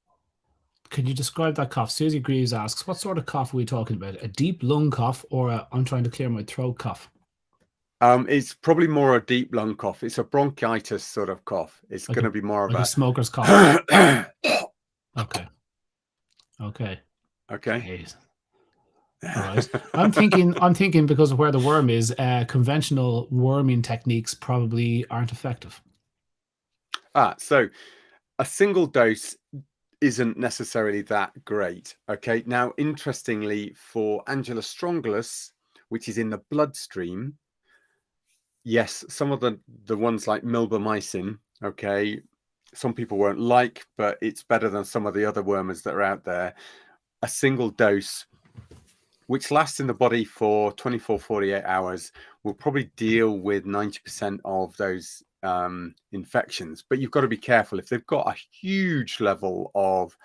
S1: Can you describe that cough? Susie Greaves asks, what sort of cough are we talking about? A deep lung cough or a I'm trying to clear my throat cough?
S2: It's probably more a deep lung cough. It's a bronchitis sort of cough. It's going to be more of
S1: a smoker's cough. Okay. Jeez. All right. I'm thinking because of where the worm is, conventional worming techniques probably aren't effective.
S2: So a single dose isn't necessarily that great. Okay. Now, interestingly, for Angulostrongylus, which is in the bloodstream, yes, some of the ones like milbemycin, okay, some people won't like, but it's better than some of the other wormers that are out there. A single dose, which lasts in the body for 24, 48 hours, will probably deal with 90% of those infections. But you've got to be careful. If they've got a huge level of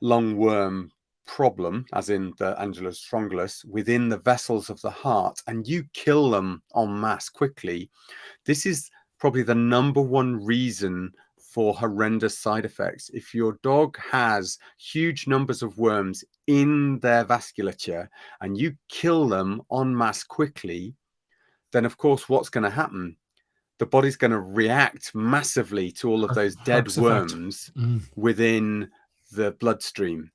S2: lungworm problem, as in the Angulostrongylus, within the vessels of the heart, and you kill them en masse quickly, this is probably the #1 reason for horrendous side effects. If your dog has huge numbers of worms in their vasculature and you kill them en masse quickly, then of course what's going to happen? The body's going to react massively to all of those dead worms within the bloodstream.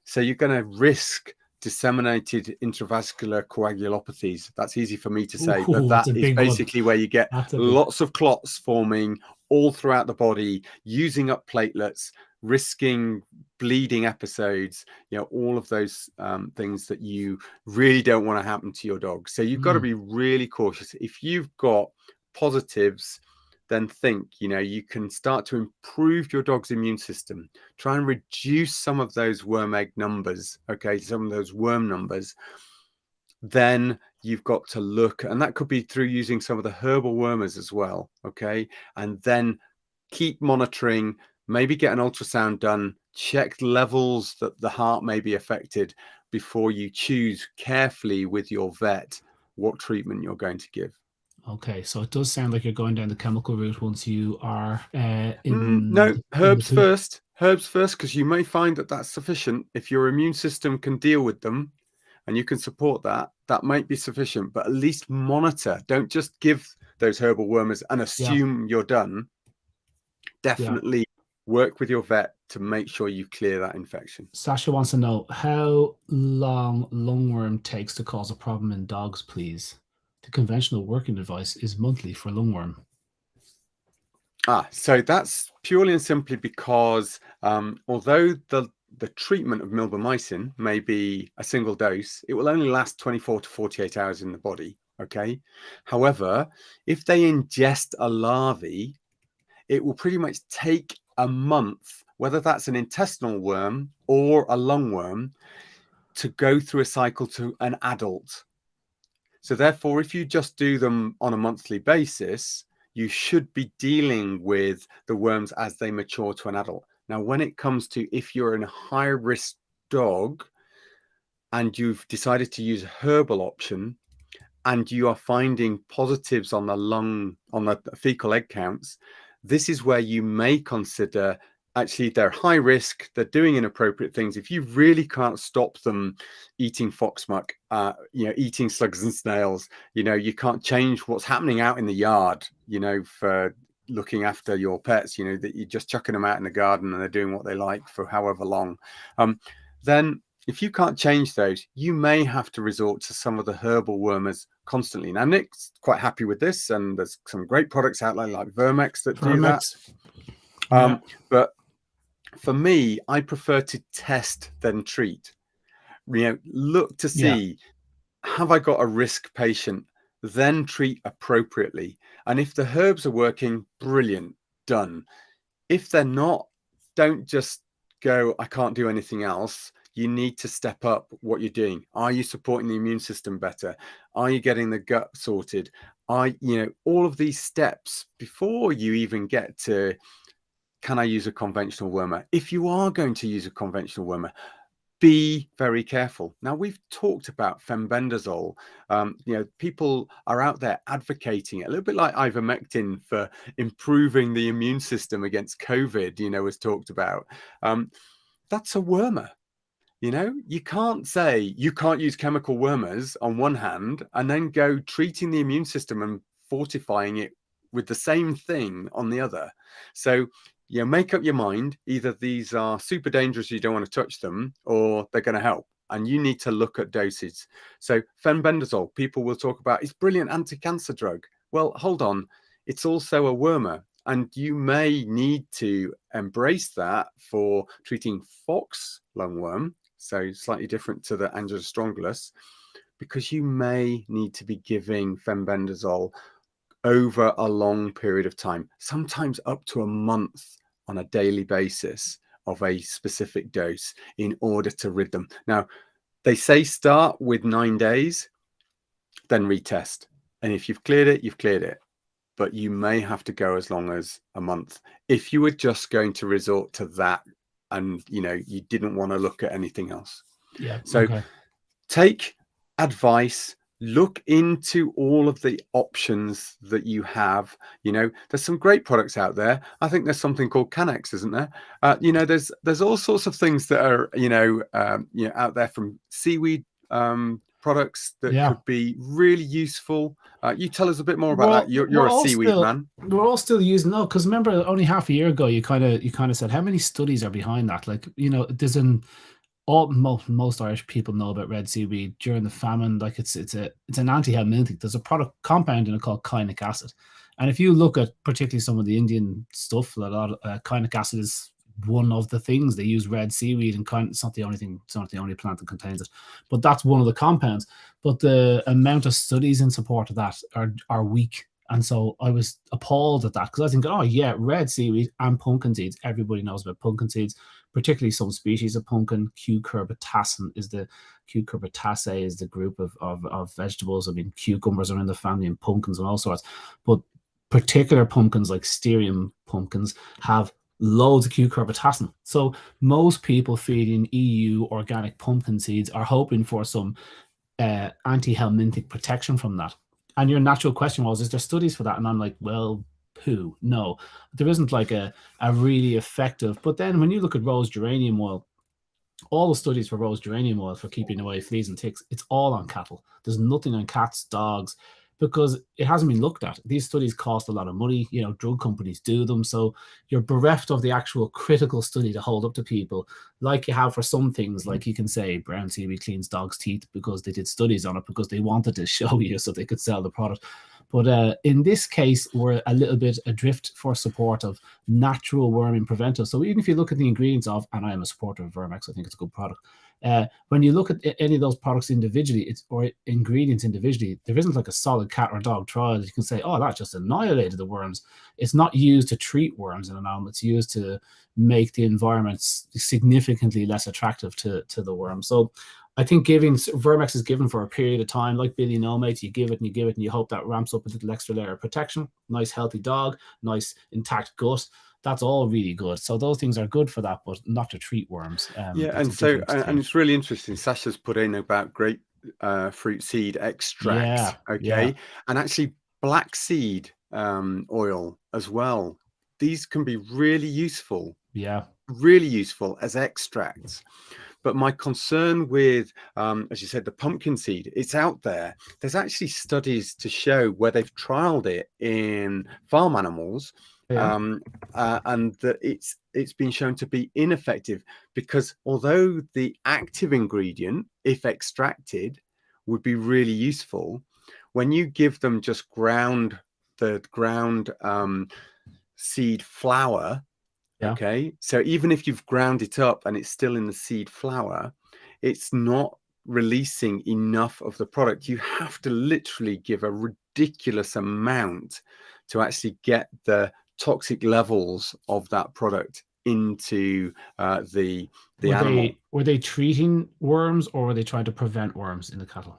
S2: So you're going to risk disseminated intravascular coagulopathies. That's easy for me to say, but that is basically where you get lots of clots forming all throughout the body, using up platelets, risking bleeding episodes, all of those things that you really don't want to happen to your dog. So you've got to be really cautious. If you've got positives, then think, you can start to improve your dog's immune system. Try and reduce some of those worm egg numbers, okay, some of those worm numbers. Then you've got to look, and that could be through using some of the herbal wormers as well, okay? And then keep monitoring, maybe get an ultrasound done check levels that the heart may be affected before you choose carefully with your vet what treatment you're going to give.
S1: Okay, so it does sound like you're going down the chemical route once you are
S2: No, herbs first. Herbs first, because you may find that that's sufficient. If your immune system can deal with them and you can support that, that might be sufficient. But at least monitor. Don't just give those herbal wormers and assume you're done. Definitely work with your vet to make sure you clear that infection.
S1: Sasha wants to know how long lungworm takes to cause a problem in dogs, please. The conventional working advice is monthly for lungworm.
S2: So that's purely and simply because although the treatment of milbemycin may be a single dose, it will only last 24 to 48 hours in the body. Okay. However, if they ingest a larvae, it will pretty much take a month, whether that's an intestinal worm or a lungworm, to go through a cycle to an adult. So therefore, if you just do them on a monthly basis, you should be dealing with the worms as they mature to an adult. Now, when it comes to if you're in a high-risk dog and you've decided to use a herbal option and you are finding positives on the fecal egg counts, this is where you may consider actually they're high risk, they're doing inappropriate things. If you really can't stop them eating foxmuck, eating slugs and snails, you can't change what's happening out in the yard, for looking after your pets, that you're just chucking them out in the garden and they're doing what they like for however long. Then if you can't change those, you may have to resort to some of the herbal wormers constantly. Now, Nick's quite happy with this, and there's some great products out there like Vermex that do that. But for me, I prefer to test then treat. Look to see, have I got a risk patient? Then treat appropriately. And if the herbs are working, brilliant, done. If they're not, don't just go, I can't do anything else. You need to step up what you're doing. Are you supporting the immune system better? Are you getting the gut sorted? All of these steps before you even get to, can I use a conventional wormer? If you are going to use a conventional wormer, be very careful. Now, we've talked about fenbendazole. People are out there advocating it, a little bit like ivermectin for improving the immune system against COVID, was talked about. That's a wormer. You can't say you can't use chemical wormers on one hand and then go treating the immune system and fortifying it with the same thing on the other. So make up your mind. Either these are super dangerous, you don't want to touch them, or they're going to help. And you need to look at doses. So fenbendazole, people will talk about, it's brilliant anti-cancer drug. Well, hold on. It's also a wormer. And you may need to embrace that for treating fox lungworm, so slightly different to the Angiostrongylus, because you may need to be giving fenbendazole over a long period of time, sometimes up to a month on a daily basis of a specific dose in order to rid them. Now, they say start with 9 days, then retest. And if you've cleared it, you've cleared it. But you may have to go as long as a month if you were just going to resort to that and you didn't want to look at anything else. Take advice, look into all of the options that you have. There's some great products out there. I think there's something called Canex, isn't there? There's all sorts of things that are out there, from seaweed products that could be really useful. You tell us a bit more about that. You're a seaweed man.
S1: We're all still using because remember only half a year ago you kind of said how many studies are behind that. There's most Irish people know about red seaweed during the famine. It's an antihelminthic. There's a product compound in it called kynic acid, and if you look at particularly some of the Indian stuff, a lot of kynic acid is one of the things they use. Red seaweed, and it's not the only thing. It's not the only plant that contains it, but that's one of the compounds. But the amount of studies in support of that are weak. And so I was appalled at that, because I think, red seaweed and pumpkin seeds. Everybody knows about pumpkin seeds, particularly some species of pumpkin. Cucurbitaceae is the group of vegetables. I mean, cucumbers are in the family, and pumpkins and all sorts. But particular pumpkins like Styrium pumpkins have loads of cucurbitacin. So most people feeding EU organic pumpkin seeds are hoping for some anti-helminthic protection from that. And your natural question was, is there studies for that? And I'm like, well, poo, no. There isn't like a really effective. But then when you look at rose geranium oil, all the studies for rose geranium oil for keeping away fleas and ticks, it's all on cattle. There's nothing on cats, dogs, because it hasn't been looked at. These studies cost a lot of money. You know, drug companies do them. So you're bereft of the actual critical study to hold up to people, like you have for some things, like you can say brown seaweed cleans dogs' teeth because they did studies on it because they wanted to show you so they could sell the product. But in this case, we're a little bit adrift for support of natural worming preventers. So even if you look at the ingredients of, and I am a supporter of Vermex, I think it's a good product. When you look at any of those products individually, or ingredients individually, there isn't like a solid cat or dog trial that you can say, oh, that just annihilated the worms. It's not used to treat worms in an animal. It's used to make the environment significantly less attractive to the worm. So I think Vermex is given for a period of time, like Billy No Mates, you give it and you give it and you hope that ramps up a little extra layer of protection. Nice healthy dog, nice intact gut. That's all really good. So those things are good for that, but not to treat worms.
S2: And so, and it's really interesting. Sasha's put in about grapefruit seed extract, and actually black seed oil as well. These can be really useful. Really useful as extracts. But my concern with, as you said, the pumpkin seed, it's out there. There's actually studies to show where they've trialed it in farm animals, and that it's been shown to be ineffective, because although the active ingredient, if extracted, would be really useful, when you give them just ground seed flour, okay, so even if you've ground it up and it's still in the seed flour, it's not releasing enough of the product. You have to literally give a ridiculous amount to actually get the toxic levels of that product into the animal.
S1: Were they treating worms, or were they trying to prevent worms in the cattle?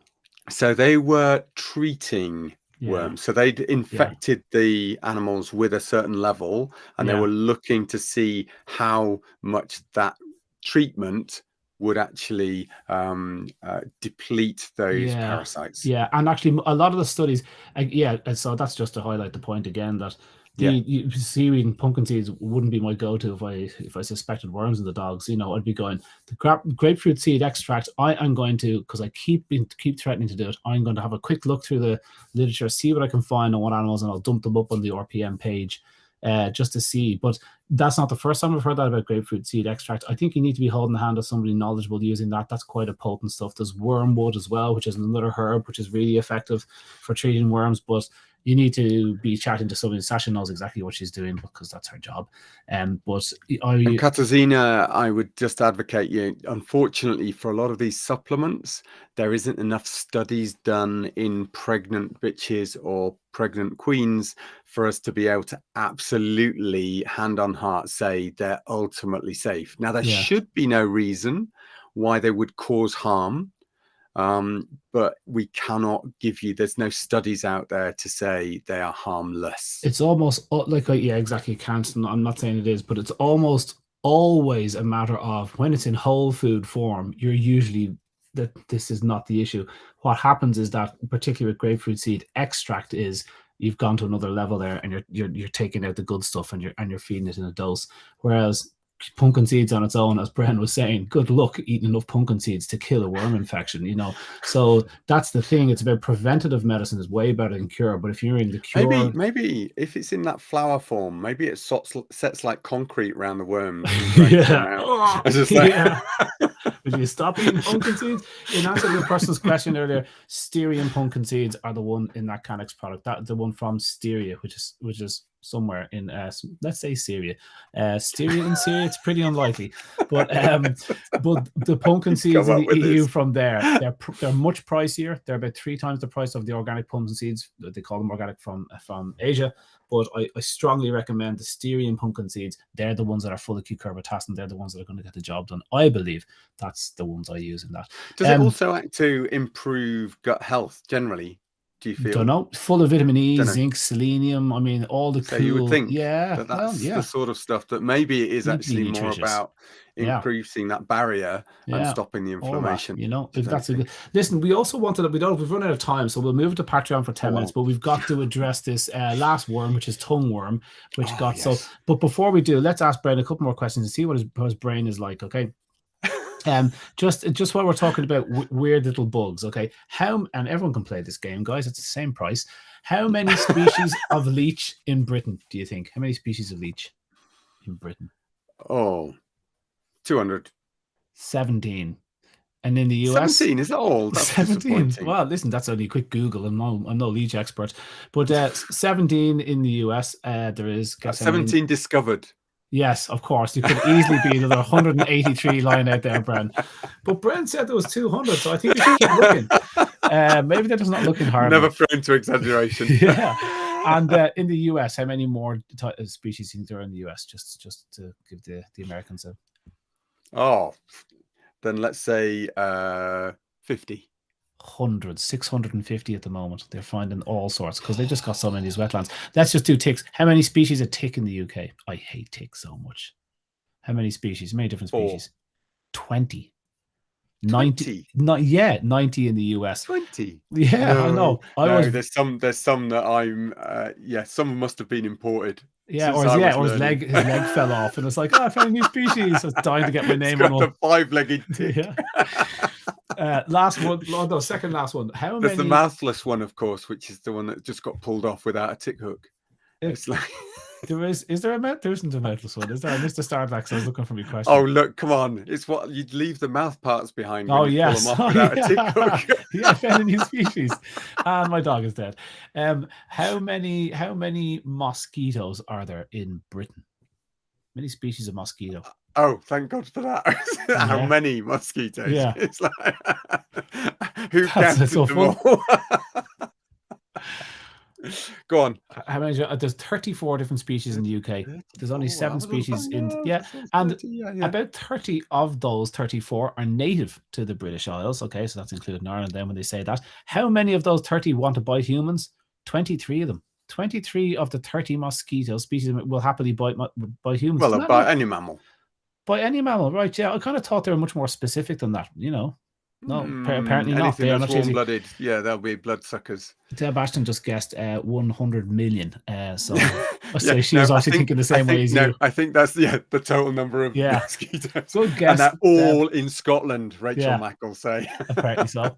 S2: So they were treating worms. So they'd infected the animals with a certain level, and they were looking to see how much that treatment would actually deplete those parasites.
S1: And actually a lot of the studies, so that's just to highlight the point again that seaweed and pumpkin seeds wouldn't be my go-to if I suspected worms in the dogs. You know, I'd be going the grapefruit seed extract. I am going to, because I keep threatening to do it, I'm going to have a quick look through the literature, see what I can find on what animals, and I'll dump them up on the RPM page just to see. But that's not the first time I've heard that about grapefruit seed extract. I think you need to be holding the hand of somebody knowledgeable using that. That's quite a potent stuff. There's wormwood as well, which is another herb which is really effective for treating worms, but you need to be chatting to somebody. Sasha knows exactly what she's doing because that's her job. And
S2: Katarzyna, I would just advocate you. Unfortunately, for a lot of these supplements, there isn't enough studies done in pregnant bitches or pregnant queens for us to be able to absolutely hand on heart say they're ultimately safe. Now, there should be no reason why they would cause harm. But we cannot give you, there's no studies out there to say they are harmless.
S1: It's almost like, exactly, can't. I'm not saying it is, but it's almost always a matter of when it's in whole food form, you're usually, that this is not the issue. What happens is that, particularly with grapefruit seed extract, is you've gone to another level there, and you're taking out the good stuff and you're feeding it in a dose. Whereas pumpkin seeds on its own, as Bren was saying, good luck eating enough pumpkin seeds to kill a worm infection, you know. So that's the thing. It's about preventative medicine is way better than cure. But if you're in the cure,
S2: maybe if it's in that flower form, maybe it sets like concrete around the worms.
S1: Would you stop eating pumpkin seeds? In answer to the person's question earlier, Styria and pumpkin seeds are the one in that Canex product. That the one from Styria, which is somewhere in let's say Syria. Styria in Syria, it's pretty unlikely. But the pumpkin seeds in the EU from there, they're much pricier. They're about 3 times the price of the organic pumpkin seeds. They call them organic from Asia. But I strongly recommend the Styrian pumpkin seeds. They're the ones that are full of cucurbitacin. They're the ones that are going to get the job done. I believe that's the ones I use in that.
S2: Does it also act to improve gut health generally? Do you feel?
S1: Don't know. Full of vitamin E, zinc, selenium. I mean, all the
S2: so you would think that's the sort of stuff that maybe it is
S1: deeply
S2: actually more
S1: nutritious.
S2: about increasing that barrier and stopping the inflammation.
S1: You know, that's a good. Listen, we also wanted to. We've run out of time, so we'll move to Patreon for 10 minutes. But we've got to address this last worm, which is tongue worm, which got so. But before we do, let's ask Brian a couple more questions and see what his brain is like. Okay. Just while we're talking about weird little bugs, okay? And everyone can play this game, guys. It's the same price. How many species of leech in Britain do you think? How many species of leech in Britain?
S2: 200.
S1: 17. And in the US,
S2: 17 is that all? That's
S1: 17. Well, listen, that's only a quick Google, and I'm no leech expert, but 17 in the US. There is
S2: 17 discovered.
S1: Yes, of course. You could easily be another 183 lying out there, Bren. But Bren said there was 200, so I think we should keep looking. Maybe they're just not looking hard
S2: Never
S1: enough.
S2: prone to exaggeration.
S1: And in the US, how many more species do you think there are in the US? Just to give the Americans a...
S2: Then let's say 50.
S1: 650 at the moment. They're finding all sorts because they just got so many of these wetlands. Let's just do ticks. How many species of tick in the UK? I hate ticks so much. How many species? Many different species. 20. 90. 90 in the US.
S2: 20.
S1: Yeah, no, I know.
S2: There's some that I'm some must have been imported.
S1: Yeah, or his leg fell off, and it's like, I found a new species. I was dying to get my name on
S2: the 5-legged tick.
S1: Last one, no, second last one.
S2: There's the mouthless one, of course, which is the one that just got pulled off without a tick hook. It's like
S1: there isn't a mouthless one, is there? I missed the start back, so I was looking for my question.
S2: Oh, look, come on. It's what you'd leave the mouth parts behind when you pull them off without a tick hook.
S1: I found a new species. And my dog is dead. How many mosquitoes are there in Britain? Many species of mosquito.
S2: Oh, thank God for that. How many mosquitoes?
S1: Yeah.
S2: It's like who counted them all? Go on.
S1: How many? There's 34 different species in the UK. There's only 7 species in about 30 of those 34 are native to the British Isles. Okay, so that's included in Ireland. Then when they say that, how many of those 30 want to bite humans? 23 of them. 23 of the 30 mosquito species will happily bite humans.
S2: Well, bite any mammal.
S1: By any mammal, right? Yeah, I kind of thought they were much more specific than that. You know. No, apparently not. They are not
S2: warm-blooded. Yeah, they'll be bloodsuckers.
S1: Deb Ashton just guessed 100 million. So I say she was actually thinking the same way as you.
S2: I think that's the total number of mosquitoes.
S1: Good guess.
S2: And they're all in Scotland, Rachel Mack will say.
S1: Apparently so.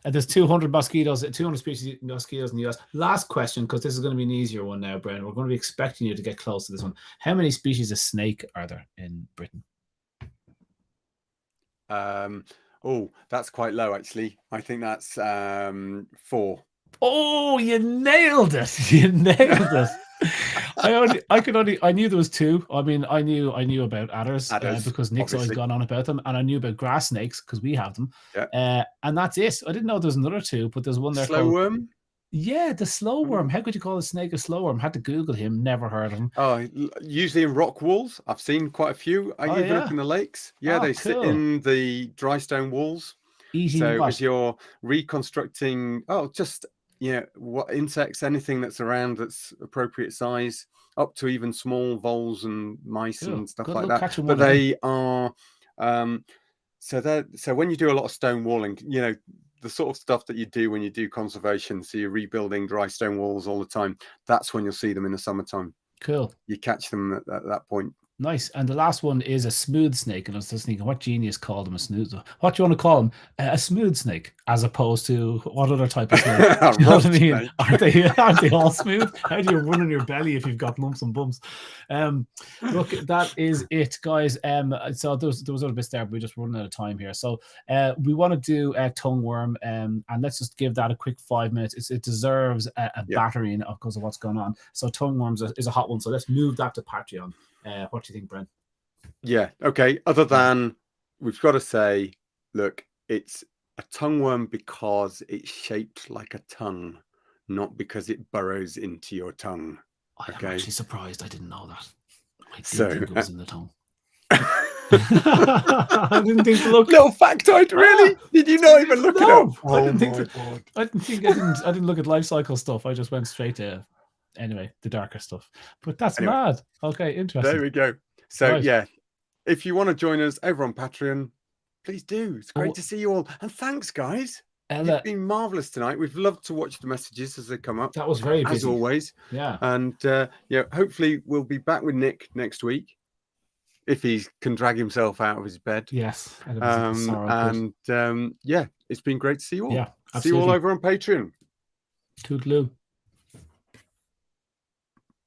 S1: There's 200 mosquitoes, 200 species of mosquitoes in the US. Last question, because this is going to be an easier one now, Brendan. We're going to be expecting you to get close to this one. How many species of snake are there in Britain?
S2: Oh, that's quite low, actually. I think that's 4.
S1: Oh, you nailed it! You nailed it. I knew there was 2. I mean, I knew about adders because Nick's always gone on about them, and I knew about grass snakes because we have them.
S2: Yeah.
S1: And that's it. I didn't know there was another 2, but there's one there.
S2: Slow worm.
S1: Yeah, the slow worm. How could you call a snake a slow worm? Had to Google him. Never heard of him.
S2: Oh, usually in rock walls. I've seen quite a few. Even up in the lakes. Yeah, they sit in the dry stone walls. So as you're reconstructing, what insects, anything that's around that's appropriate size, up to even small voles and mice and stuff like that. But they are, so when you do a lot of stone walling, the sort of stuff that you do when you do conservation, so you're rebuilding dry stone walls all the time, that's when you'll see them in the summertime.
S1: Cool.
S2: You catch them at that point.
S1: Nice. And the last one is a smooth snake. And I was just thinking, what genius called him a smooth? What do you want to call him? A smooth snake, as opposed to what other type of snake? You know what I mean? Aren't they all smooth? How do you run on your belly if you've got lumps and bumps? Look, that is it, guys. So there was other bits there, but we're just running out of time here. So we want to do a tongue worm, and let's just give that a quick 5 minutes. It deserves a battering because of what's going on. So tongue worms is a hot one. So let's move that to Patreon. What do you think, Brent?
S2: Yeah, okay. Other than we've got to say, look, it's a tongue worm because it's shaped like a tongue, not because it burrows into your tongue.
S1: I'm actually surprised I didn't know that. I did think it was in the tongue. I didn't think to look.
S2: Little factoid, really? Did you not even look it up?
S1: I didn't think to. I didn't look at life cycle stuff. I just went straight to, anyway, the darker stuff. But that's mad. Okay, interesting.
S2: There we go. So yeah, if you want to join us over on Patreon, please do. It's great to see you all, and thanks, guys. You've been marvelous tonight. We've loved to watch the messages as they come up.
S1: That was very busy,
S2: as always.
S1: Yeah.
S2: And yeah, hopefully we'll be back with Nick next week if he can drag himself out of his bed.
S1: Yes.
S2: Yeah, it's been great to see you all.
S1: Yeah,
S2: absolutely. See you all over on Patreon.
S1: Toodaloo.